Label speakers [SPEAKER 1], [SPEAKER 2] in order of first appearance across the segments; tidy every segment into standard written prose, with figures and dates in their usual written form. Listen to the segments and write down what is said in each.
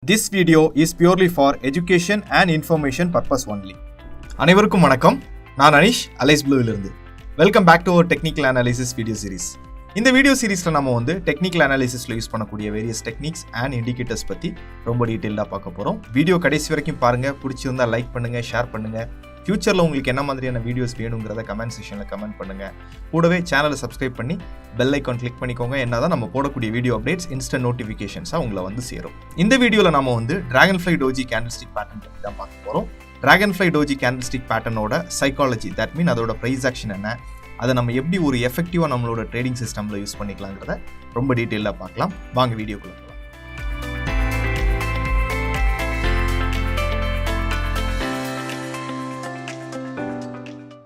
[SPEAKER 1] This video is purely for education and information purpose only. அனைவருக்கும் வணக்கம். நான் Anish Alice ப்ளூவிலிருந்து. Welcome back to our technical analysis video series. இந்த video சீரிஸில் நம்ம டெக்னிக்கல் அனாலிசிஸில் யூஸ் பண்ணக்கூடிய வேரியஸ் டெக்னிக்ஸ் அண்ட் இண்டிகேட்டர்ஸ் பற்றி ரொம்ப டீட்டெயிலாக பார்க்க போகிறோம். வீடியோ கடைசி வரைக்கும் பாருங்கள். பிடிச்சிருந்தால் லைக் பண்ணுங்கள், ஷேர் பண்ணுங்கள். ஃபியூச்சரில் உங்களுக்கு என்ன மாதிரியான வீடியோஸ் வேணுங்கிறத கமெண்ட் செக்ஷனில் கமெண்ட் பண்ணுங்கள். கூடவே சேனலை சப்ஸ்கிரைப் பண்ணி பெல் ஐக்கான் கிளிக் பண்ணிக்கோங்க. என்னதான் நம்ம போடக்கூடிய வீடியோ அப்டேட்ஸ் இன்ஸ்டன்ட் நோட்டிஃபிகேஷன்ஸாக உங்களை சேரும். இந்த வீடியோவில் நம்ம Dragonfly Doji Candlestick பேட்டர்ன் பற்றி தான் பார்க்க போகிறோம். Dragonfly Doji Candlestick பேட்டர்னோட சைக்காலஜி, தட் மீன் அதோட ப்ரைஸ் ஆக்ஷன் என்ன, அதை நம்ம எப்படி ஒரு எஃபெக்டிவாக நம்மளோட ட்ரேடிங் சிஸ்டமில் யூஸ் பண்ணிக்கலாங்கிறத ரொம்ப டீட்டெயிலாக பார்க்கலாம். வாங்க வீடியோக்குள்ள போகலாம்.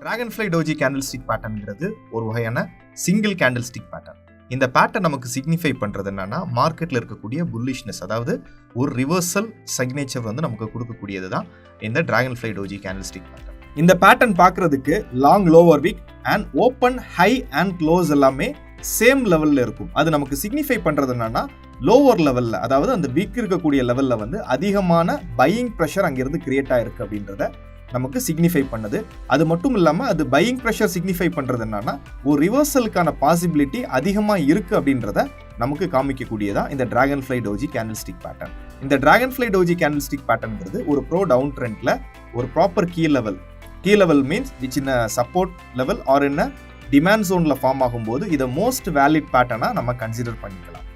[SPEAKER 1] Dragonfly Doji Candlestick பேட்டர்ன்ங்கிறது ஒரு வகையான சிங்கிள் கேண்டில்ஸ்டிக் பேட்டர்ன். இந்த பேட்டர்ன் நமக்கு சிக்னிஃபை பண்ணுறது என்னன்னா, மார்க்கெட்டில் இருக்கக்கூடிய புல்லிஷ்னஸ், அதாவது ஒரு ரிவர்சல் சிக்னேச்சர் நமக்கு கொடுக்கக்கூடியது தான் இந்த Dragonfly Doji Candlestick பேட்டர்ன். இந்த பேட்டர்ன் பார்க்கறதுக்கு long lower week and open high and close எல்லாமே சேம் லெவலில் இருக்கும். அது நமக்கு சிக்னிஃபை பண்ணுறது என்னன்னா, லோவர் லெவலில், அதாவது அந்த வீக் இருக்கக்கூடிய லெவலில் அதிகமான பையிங் ப்ரெஷர் அங்கிருந்து கிரியேட் ஆயிருக்கு அப்படின்றத நமக்கு சிக்னிஃபை பண்ணுது. அது மட்டும் இல்லாமல் அது பையிங் ப்ரெஷர் சிக்னிஃபை பண்ணுறது என்னன்னா, ஒரு ரிவர்சலுக்கான பாசிபிலிட்டி அதிகமாக இருக்குது அப்படின்றத நமக்கு காமிக்கக்கூடியதான் இந்த Dragonfly Doji Candlestick பேட்டர்ன். இந்த Dragonfly Doji Candlestick பேட்டர்ன்ங்கிறது ஒரு ப்ரோ டவுன் ட்ரெண்டில் ஒரு proper key level means which in support level or in demand ஜோனில் ஃபார்ம் ஆகும்போது இதை மோஸ்ட் வேலிட் பேட்டர்னாக நம்ம கன்சிடர் பண்ணிக்கலாம்.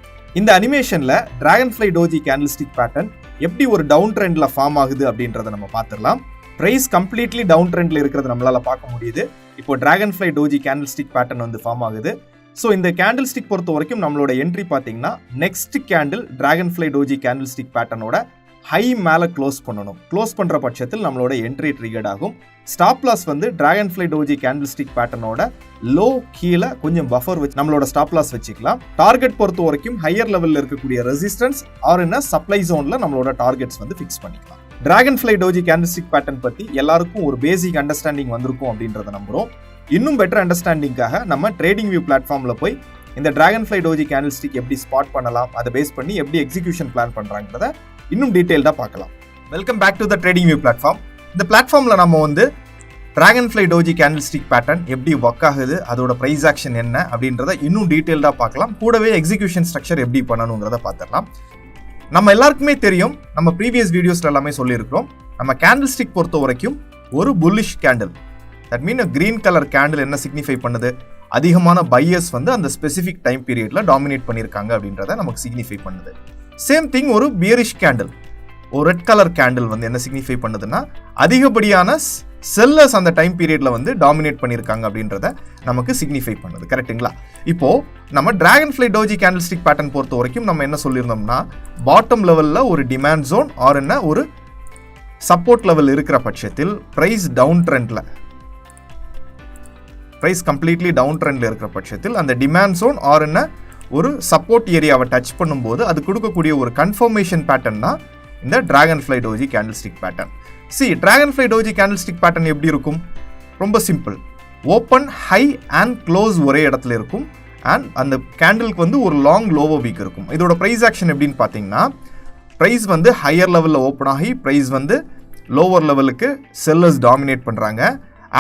[SPEAKER 1] இந்த அனிமேஷனில் Dragonfly Doji Candlestick பேட்டர்ன் எப்படி ஒரு டவுன் ட்ரெண்டில் ஃபார்ம் ஆகுது அப்படின்றத நம்ம பார்த்துடலாம். பிரைஸ் கம்ப்ளீட்லி டவுன் ட்ரெண்ட்ல இருக்கிறது நம்மளால பார்க்க முடியுது. இப்போ Dragonfly Doji Candlestick pattern form ஆகுது. ஸோ இந்த கேண்டில்ஸ்டிக் பொறுத்த வரைக்கும் நம்மளோட என்ட்ரி பார்த்தீங்கன்னா, next candle Dragonfly Doji Candlestick பேட்டர்னோட ஹை மேலே க்ளோஸ் பண்ணணும். க்ளோஸ் பண்ணுற பட்சத்தில் நம்மளோட என்ட்ரி ட்ரிகர்ட் ஆகும். Stop loss Dragonfly Doji Candlestick பேட்டர்னோட லோ கீழே கொஞ்சம் பஃபர் வச்சு நம்மளோட ஸ்டாப் லாஸ் வச்சுக்கலாம். டார்கெட் பொறுத்த வரைக்கும் ஹையர் லெவலில் இருக்கக்கூடிய ரெசிஸ்டன்ஸ் ஆர் என்ன சப்ளை ஜோனில் நம்மளோட டார்கெட்ஸ் ஃபிக்ஸ் பண்ணிக்கலாம். Dragonfly Doji Candlestick பேட்டர்ன் பற்றி எல்லாருக்கும் ஒரு பேசிக் அண்டர்ஸ்டாண்டிங் வந்திருக்கும் அப்படின்றத நம்புறோம். இன்னும் பெட்டர் அண்டர்ஸ்டாண்டிங்காக நம்ம ட்ரேடிங் வியூ பிளாட்ஃபார்மில் போய் இந்த Dragonfly Doji Candlestick எப்படி ஸ்பாட் பண்ணலாம், அதை பேஸ் பண்ணி எப்படி எக்ஸிகியூஷன் பிளான் பண்ணுறாங்கிறத இன்னும் டீட்டெயில்டாக பார்க்கலாம். Welcome back to the trading view platform. இந்த பிளாட்ஃபார்மில் நம்ம Dragonfly Doji Candlestick பேட்டர்ன் எப்படி ஒர்க் ஆகுது, அதோட ப்ரைஸ் ஆக்ஷன் என்ன அப்படின்றத இன்னும் டீட்டெயில்டாக பார்க்கலாம். கூடவே எக்ஸிகியூஷன் ஸ்ட்ரக்சர் எப்படி பண்ணணுங்கிறத பார்த்துடலாம். நம்ம எல்லாருக்குமே தெரியும், நம்ம ப்ரீவியஸ் வீடியோஸ்ல எல்லாமே சொல்லியிருக்கிறோம், நம்ம கேண்டில்ஸ்டிக் பொறுத்த வரைக்கும் ஒரு bullish candle, that mean green colour candle என்ன சிக்னிஃபை பண்ணுது, அதிகமான பையர்ஸ் அந்த ஸ்பெசிஃபிக் டைம் பீரியட்ல டாமினேட் பண்ணியிருக்காங்க அப்படின்றத நமக்கு சிக்னிஃபை பண்ணுது. சேம் திங் ஒரு பியரிஷ் கேண்டில், ஒரு ரெட் கலர் கேண்டில் என்ன சிக்னிஃபை பண்ணுதுன்னா, அதிகப்படியான செல்லர்ஸ் அந்த டைம் பீரியட்ல டாமினேட் பண்ணியிருக்காங்க அப்படின்றத நமக்கு சிக்னிஃபை பண்ணுது. கரெக்டுங்களா? இப்போ நம்ம Dragonfly Doji Candlestick பேட்டர்ன் பொறுத்த வரைக்கும் நம்ம என்ன சொல்லியிருந்தோம்னா, பாட்டம் லெவல்ல ஒரு டிமாண்ட் ஜோன் ஆர் என்ன ஒரு சப்போர்ட் லெவல் இருக்கிற பட்சத்தில் பிரைஸ் டவுன் ட்ரெண்ட்ல, பிரைஸ் கம்ப்ளீட்லி டவுன் ட்ரெண்ட்ல இருக்கிற பட்சத்தில் அந்த டிமாண்ட் ஜோன் ஆர் என்ன ஒரு சப்போர்ட் ஏரியாவை டச் பண்ணும்போது அது கொடுக்கக்கூடிய ஒரு கன்ஃபர்மேஷன் பேட்டர்ன் தான் இந்த Dragonfly Doji Candlestick pattern. Dragonfly Doji Candlestick pattern எப்படி இருக்கும்? ரொம்ப simple. Open high and close ஒரே இடத்துல இருக்கும் அண்ட் அந்த கேண்டிலுக்கு ஒரு லாங் லோவர் வீக் இருக்கும். இதோட ப்ரைஸ் ஆக்ஷன் எப்படின்னு பார்த்தீங்கன்னா, ப்ரைஸ் ஹையர் லெவலில் ஓப்பன் ஆகி ப்ரைஸ் லோவர் லெவலுக்கு செல்லர்ஸ் டாமினேட் பண்ணுறாங்க.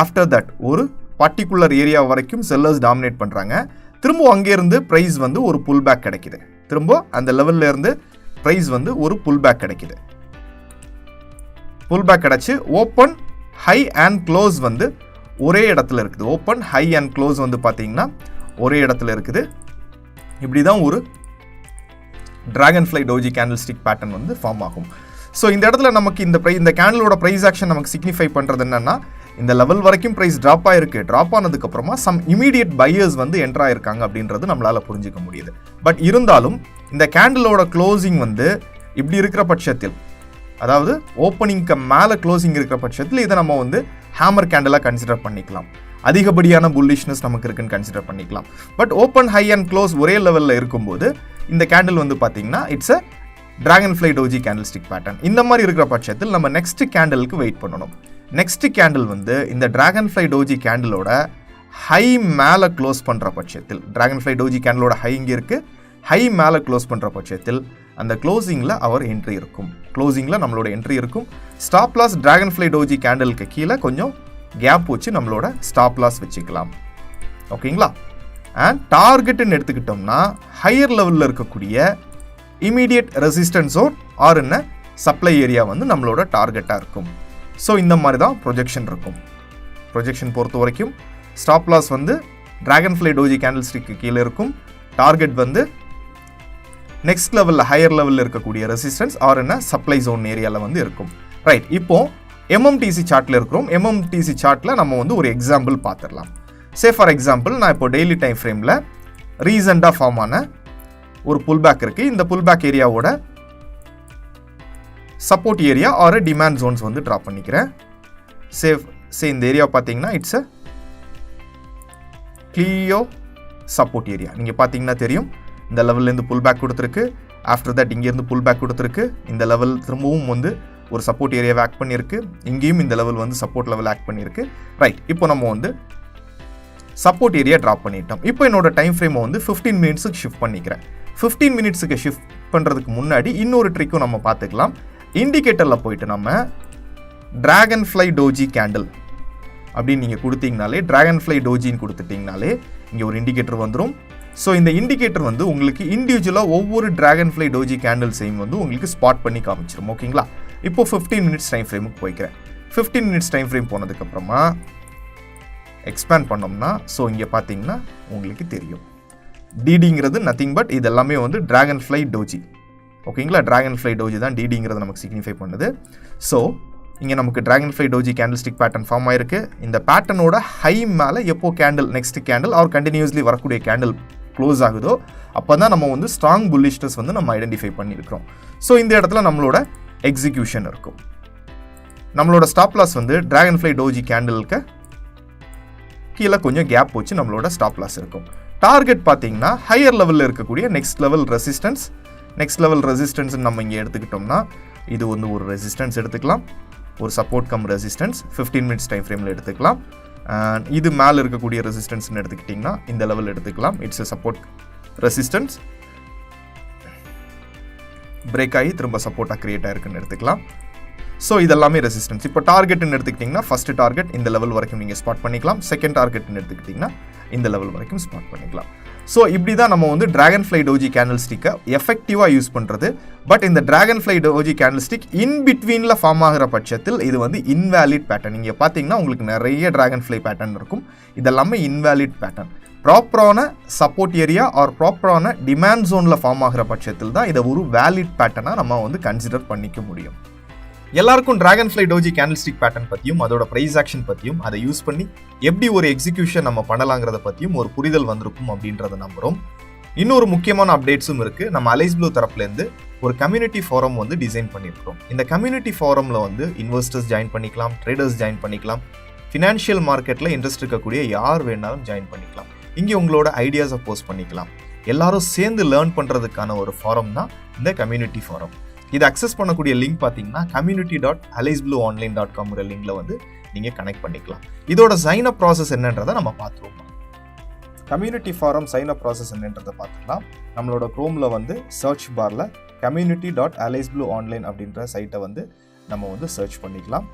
[SPEAKER 1] ஆஃப்டர் தட் ஒரு பர்டிகுலர் ஏரியா வரைக்கும் செல்லர்ஸ் டாமினேட் பண்ணுறாங்க. திரும்ப அங்கேருந்து ப்ரைஸ் ஒரு புல் பேக் கிடைக்குது. திரும்ப அந்த லெவல்ல இருந்து ப்ரைஸ் ஒரு புல் பேக் கிடைக்குது. புல் பேக் கிடைச்சி ஓப்பன் ஹை அண்ட் க்ளோஸ் ஒரே இடத்துல இருக்குது. ஓப்பன் ஹை அண்ட் க்ளோஸ் பார்த்தீங்கன்னா ஒரே இடத்துல இருக்குது. இப்படி தான் ஒரு Dragonfly Doji Candlestick pattern form ஆகும். ஸோ இந்த இடத்துல நமக்கு இந்த கேண்டிலோட ப்ரைஸ் ஆக்ஷன் நமக்கு சிக்னிஃபை பண்ணுறது என்னன்னா, இந்த லெவல் வரைக்கும் ப்ரைஸ் ட்ராப் ஆயிருக்கு. ட்ராப் ஆனதுக்கப்புறமா சம் இமீடியட் பையர்ஸ் என்டர் ஆயிருக்காங்க அப்படின்றது நம்மளால புரிஞ்சிக்க முடியுது. பட் இருந்தாலும் இந்த கேண்டிலோட க்ளோசிங் இப்படி இருக்கிற பட்சத்தில், அதாவது ஓப்பனிங்க்கு மேலே க்ளோசிங் இருக்கிற பட்சத்தில் இதை நம்ம ஹேமர் கேண்டிலாக கன்சிடர் பண்ணிக்கலாம். அதிகப்படியான புல்லிஷ்னஸ் நமக்கு இருக்குன்னு கன்சிடர் பண்ணிக்கலாம். But open high and close ஒரே லெவலில் இருக்கும்போது இந்த கேண்டில் பார்த்தீங்கன்னா it's a Dragonfly Doji Candlestick pattern. இந்த மாதிரி இருக்கிற பட்சத்தில் நம்ம நெக்ஸ்ட் கேண்டிலுக்கு வெயிட் பண்ணணும். நெக்ஸ்ட் கேண்டில் இந்த Dragonfly Doji கேண்டிலோட ஹை மேலே க்ளோஸ் பண்ணுற பட்சத்தில், Dragonfly Doji கேண்டிலோட ஹை இங்கே இருக்குது, ஹை மேலே க்ளோஸ் பண்ணுற பட்சத்தில் அந்த க்ளோசிங்கில் அவர் என்ட்ரி இருக்கும். க்ளோசிங்கில் நம்மளோட என்ட்ரி இருக்கும். ஸ்டாப் லாஸ் டிராகன்ஃப்ளை டோஜி கேண்டலுக்கு கீழே கொஞ்சம் கேப் வச்சு நம்மளோட ஸ்டாப் லாஸ் வச்சுக்கலாம். ஓகேங்களா? அண்ட் டார்கெட்டுன்னு எடுத்துக்கிட்டோம்னா ஹையர் லெவலில் இருக்கக்கூடிய இமீடியட் ரெசிஸ்டன்ஸோ ஆர் என்ன சப்ளை ஏரியா வந்து நம்மளோட டார்கெட்டாக இருக்கும். ஸோ இந்த மாதிரி தான் ப்ரொஜெக்ஷன் இருக்கும். ப்ரொஜெக்ஷன் பொறுத்த வரைக்கும் ஸ்டாப் லாஸ் வந்து டிராகன்ஃப்ளை டோஜி கேண்டில்ஸ்டிக்கு கீழே இருக்கும். டார்கெட் வந்து நெக்ஸ்ட் லெவலில் ஹையர் லெவலில் இருக்கக்கூடிய ரெசிஸ்டன்ஸ் ஆர் என்ன சப்ளை ஜோன் ஏரியாவில் வந்து இருக்கும். ரைட், இப்போ எம்எம்டிசி சார்ட்டில் இருக்கிறோம். எம்எம்டிசி சார்ட்டில் நம்ம வந்து ஒரு எக்ஸாம்பிள் பார்த்துடலாம். சே ஃபார் எக்ஸாம்பிள் நான் இப்போ டெய்லி டைம் ஃப்ரேமில் ரீசெண்டாக ஃபார்ம் ஆன ஒரு புல் பேக் இருக்குது. இந்த புல் பேக் ஏரியாவோட support area or demand zones வந்து ட்ரா பண்ணிக்கிறேன். சே இந்த ஏரியா பார்த்தீங்கன்னா it's a clear support area. நீங்கள் பார்த்தீங்கன்னா தெரியும், இந்த லெவல்லேருந்து புல் பேக் கொடுத்துருக்கு. ஆஃப்டர் தட் இங்கேருந்து புல் பேக் கொடுத்துருக்கு. இந்த லெவல் திரும்பவும் வந்து ஒரு சப்போர்ட் ஏரியாவை ஆக்ட் பண்ணியிருக்கு. இங்கேயும் இந்த லெவல் வந்து சப்போர்ட் லெவல் ஆக்ட் பண்ணியிருக்கு. ரைட், இப்போ நம்ம வந்து சப்போர்ட் ஏரியா ட்ராப் பண்ணிட்டோம். இப்போ என்னோட டைம் ஃப்ரேமை வந்து 15 மினிட்ஸுக்கு ஷிஃப்ட் பண்ணிக்கிறேன். 15 மினிட்ஸுக்கு ஷிஃப்ட் பண்ணுறதுக்கு முன்னாடி இன்னொரு ட்ரிக்கும் நம்ம பார்த்துக்கலாம். இண்டிகேட்டரில் போயிட்டு நம்ம டிராகன்ஃப்ளை டோஜி கேண்டில் அப்படின்னு நீங்கள் கொடுத்தீங்கனாலே, டிராகன்ஃப்ளை டோஜின்னு கொடுத்துட்டிங்கனாலே இங்கே ஒரு இண்டிகேட்டர் வந்துடும். ஸோ இந்த இண்டிகேட்டர் வந்து உங்களுக்கு இண்டிவிஜுவலாக ஒவ்வொரு டிராகன்ஃப்ளை டோஜி கேண்டில்ஸையும் வந்து உங்களுக்கு ஸ்பாட் பண்ணி காமிச்சிடும். ஓகேங்களா? இப்போ 15 மினிட்ஸ் டைம் ஃப்ரேமுக்கு போய்க்கிறேன். 15 மினிட்ஸ் டைம் ஃப்ரேம் போனதுக்கப்புறமா எக்ஸ்பேண்ட் பண்ணோம்னா ஸோ இங்கே பார்த்தீங்கன்னா உங்களுக்கு தெரியும் டிடிங்கிறது நத்திங் பட் இது எல்லாமே வந்து டிராகன்ஃப்ளை டோஜி. ஓகேங்களா? டிராகன்ஃப்ளை டோஜி தான் டிடிங்கிறது நமக்கு சிக்னிஃபை பண்ணுது. ஸோ இங்கே நமக்கு டிராகன்ஃப்ளை டோஜி கேண்டில்ஸ்டிக் பேட்டர்ன் ஃபார்ம் ஆயிருக்கு. இந்த பேட்டர்னோட ஹை மேலே எப்போ candle next candle R continuously வரக்கூடிய கேண்டில் க்ளோஸ் ஆகுதோ அப்போ தான் நம்ம வந்து ஸ்ட்ராங் புல்லிஷ்னஸ் வந்து நம்ம ஐடென்டிஃபை பண்ணியிருக்கிறோம். ஸோ இந்த இடத்துல நம்மளோட எக்ஸிக்யூஷன் இருக்கும். நம்மளோட ஸ்டாப் லாஸ் வந்து டிராகன்ஃப்ளை டோஜி கேண்டிலுக்கு கீழே கொஞ்சம் கேப் வச்சு நம்மளோட ஸ்டாப் லாஸ் இருக்கும். டார்கெட் பார்த்தீங்கன்னா ஹையர் லெவலில் இருக்கக்கூடிய next level resistance. Next level resistance நம்ம இங்கே எடுத்துக்கிட்டோம்னா இது வந்து ஒரு ரெசிஸ்டன்ஸ் எடுத்துக்கலாம், ஒரு support come resistance 15 minutes time ஃப்ரேமில் எடுத்துக்கலாம். இது மேலே இருக்கக்கூடிய ரெசிஸ்டன்ஸ்னு எடுத்துக்கிட்டிங்கன்னா இந்த லெவல் எடுத்துக்கலாம். It's a support resistance. Break ஆகி திரும்ப சப்போர்ட்டாக கிரியேட் ஆயிருக்குன்னு எடுத்துக்கலாம். ஸோ இதெல்லாமே ரெசிஸ்டன்ஸ். இப்போ டார்கெட்னு எடுத்துக்கிட்டிங்கன்னா ஃபஸ்ட்டு டார்கெட் இந்த லெவல் வரைக்கும் நீங்கள் ஸ்பாட் பண்ணிக்கலாம். செகண்ட் டார்கெட்னு எடுத்துக்கிட்டிங்கன்னா இந்த லெவல் வரைக்கும் ஸ்பாட் பண்ணிக்கலாம். ஸோ இப்படி தான் நம்ம வந்து டிராகன்ஃப்ளை டோஜி கேண்டில்ஸ்டிக்கை எஃபெக்டிவாக யூஸ் பண்ணுறது. பட் இந்த டிராகன்ஃப்ளை டோஜி கேண்டில்ஸ்டிக் இன் பிட்வீனில் ஃபார்ம் ஆகிற பட்சத்தில் இது வந்து இன்வேலிட் பேட்டர்ன். நீங்கள் பார்த்தீங்கன்னா உங்களுக்கு நிறைய டிராகன்ஃப்ளை பேட்டர்ன் இருக்கும். இதெல்லாமே இன்வேலிட் பேட்டர்ன். ப்ராப்பரான சப்போர்ட் ஏரியா ஆர் ப்ராப்பரான டிமாண்ட் ஜோனில் ஃபார்ம் ஆகிற பட்சத்தில் தான் இதை ஒரு வேலிட் பேட்டர்னாக நம்ம வந்து கன்சிடர் பண்ணிக்க முடியும். எல்லாருக்கும் டிராகன்ஃப்ளை டோஜி கேண்டில்ஸ்டிக் பேட்டர்ன் பற்றியும் அதோட ப்ரைஸ் ஆக்ஷன் பற்றியும் அதை யூஸ் பண்ணி எப்படி ஒரு எக்ஸிக்யூஷன் நம்ம பண்ணலாங்கிறத பற்றியும் ஒரு புரிதல் வந்திருக்கும் அப்படின்றத நம்புகிறோம். இன்னொரு முக்கியமான அப்டேட்ஸும் இருக்குது. நம்ம அலைஸ் ப்ளூ தரப்புலேருந்து ஒரு கம்யூனிட்டி ஃபோரம் வந்து டிசைன் பண்ணியிருக்கிறோம். இந்த கம்யூனிட்டி ஃபோரமில் வந்து இன்வெஸ்டர்ஸ் ஜாயின் பண்ணிக்கலாம், ட்ரேடர்ஸ் ஜாயின் பண்ணிக்கலாம், ஃபினான்ஷியல் மார்க்கெட்டில் இன்ட்ரெஸ்ட் இருக்கக்கூடிய யார் வேணாலும் ஜாயின் பண்ணிக்கலாம். இங்கே உங்களோட ஐடியாஸை போஸ்ட் பண்ணிக்கலாம். எல்லாரும் சேர்ந்து லேர்ன் பண்ணுறதுக்கான ஒரு ஃபாரம் தான் இந்த கம்யூனிட்டி ஃபாரம். இதை அக்சஸ் பண்ணக்கூடிய லிங்க் பார்த்தீங்கன்னா community.alisblueonline.com லிங்கில் வந்து நீங்கள் கனெக்ட் பண்ணிக்கலாம். இதோட சைன் அப் ப்ராசஸ் என்னன்றதை நம்ம பார்த்துருவோம். Community forum sign up process என்னன்றதை பார்த்துக்கலாம். நம்மளோட க்ரோமில் வந்து சர்ச் பாரில் community.alisblueonline அப்படின்ற சைட்டை வந்து நம்ம வந்து சர்ச் பண்ணிக்கலாம்.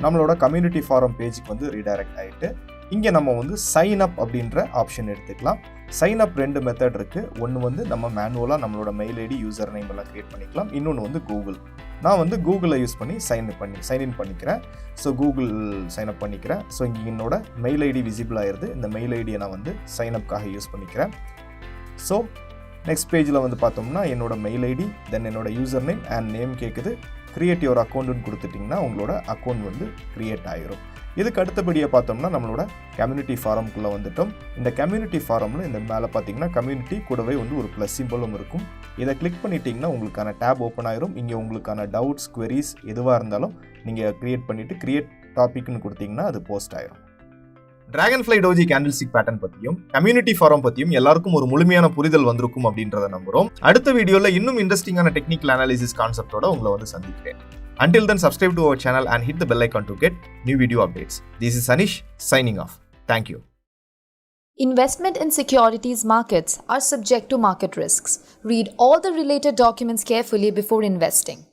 [SPEAKER 1] நம்மளோட கம்யூனிட்டி ஃபாரம் பேஜுக்கு வந்து ரீடைரக்ட் ஆகிட்டு இங்கே நம்ம வந்து சைன் அப் அப்படின்ற ஆப்ஷன் எடுத்துக்கலாம். சைன் அப் 2 மெத்தட் இருக்குது. ஒன்று வந்து நம்ம மேனுவலாக நம்மளோட மெயில் ஐடி யூசர் நேம் எல்லாம் க்ரியேட் பண்ணிக்கலாம். இன்னொன்று வந்து கூகுள். நான் வந்து கூகுளை யூஸ் பண்ணி சைன்இன் பண்ணிக்கிறேன். ஸோ கூகுள் சைன் அப் பண்ணிக்கிறேன். ஸோ இங்கே என்னோட மெயில் ஐடி விசிபிள் ஆயிடுது. இந்த மெயில் ஐடியை நான் வந்து சைன் அப்காக யூஸ் பண்ணிக்கிறேன். ஸோ நெக்ஸ்ட் பேஜில் வந்து பார்த்தோம்னா என்னோட மெயில் ஐடி தென் என்னோட யூசர் நேம் அண்ட் நேம் கேட்குது. கிரியேட் யுவர் அக்கௌண்ட்டுன்னு கொடுத்துட்டிங்கன்னா உங்களோட அக்கௌண்ட் வந்து கிரியேட் ஆகிரும். இதுக்கு அடுத்தபடியாக பார்த்தோம்னா நம்மளோட கம்யூனிட்டி ஃபாரம்குள்ளே வந்துட்டோம். இந்த கம்யூனிட்டி ஃபாரமில் இந்த மேலே பார்த்தீங்கன்னா கம்யூனிட்டி கூடவே வந்து ஒரு ப்ளஸ் சிம்பிளும் இருக்கும். இதை கிளிக் பண்ணிட்டீங்கன்னா உங்களுக்கான டேப் ஓப்பன் ஆயிரும். இங்கே உங்களுக்கான டவுட்ஸ், குவெரிஸ் எதுவாக இருந்தாலும் நீங்கள் கிரியேட் பண்ணிவிட்டு கிரியேட் டாபிக்னு கொடுத்தீங்கன்னா அது போஸ்ட் ஆயிரும். டிராகன்ஃப்ளை டோஜி கேண்டில்ஸ்டிக் பேட்டர்ன் பற்றியும் கம்யூனிட்டி ஃபாரம் பற்றியும் எல்லாருக்கும் ஒரு முழுமையான புரிதல் வந்திருக்கும் அப்படின்றத நம்புகிறோம். அடுத்த வீடியோவில் இன்னும் இன்ட்ரெஸ்டிங்கான டெக்னிக்கல் அனாலிசிஸ் கான்செப்டோட உங்களை வந்து சந்திக்கிறேன். Until then, subscribe to our channel and hit the bell icon to get new video updates. This is Anish signing off. Thank you.
[SPEAKER 2] Investment in securities markets are subject to market risks. Read all the related documents carefully before investing.